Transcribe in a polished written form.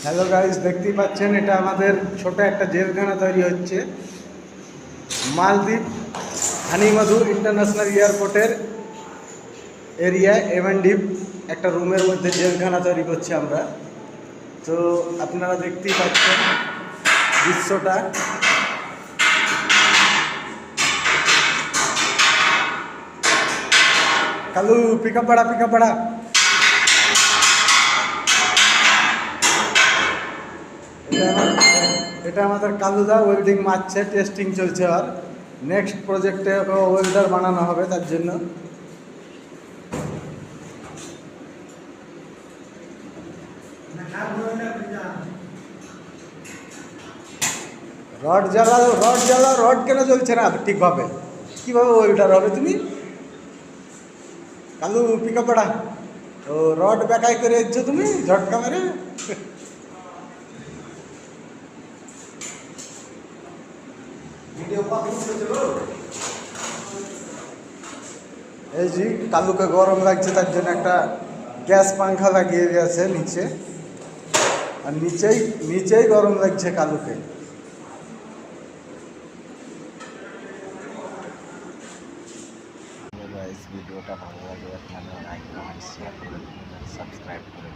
Hello guys, দেখতেই পাচ্ছেন এটা আমাদের ছোট একটা জেলখানা তৈরি হচ্ছে মালদ্বীপ হানিমধু ইন্টারন্যাশনাল এয়ারপোর্টের এরিয়ায় এমএনডিপ একটা রুমের মধ্যে জেলখানা তৈরি করছি আমরা। তো আপনারা দেখতেই পাচ্ছেন দৃশ্যটা। কালু পিকআপ বাড়া। এটা আমাদের কালুদা ওয়েল্ডিং মারছে, টেস্টিং চলছে। আর নেক্সট প্রজেক্টে ওয়েল্ডার বানানো হবে, তার জন্য রড কেন চলছে না ঠিকভাবে? কীভাবে ওয়েল্ডার হবে তুমি? কালু পিকআপ বাড়া। ও রড বেকাই করে এসছো তুমি ঝটকা মেরে। এই জি কালুকে গরম লাগছে, তার জন্য একটা গ্যাস পাংখা লাগিয়ে দিয়েছে নিচে, আর নিচেই গরম লাগছে কালুকে। ভিডিওটা ভালো লাগে আপনারা লাইক কমেন্ট শেয়ার করে সাবস্ক্রাইব করে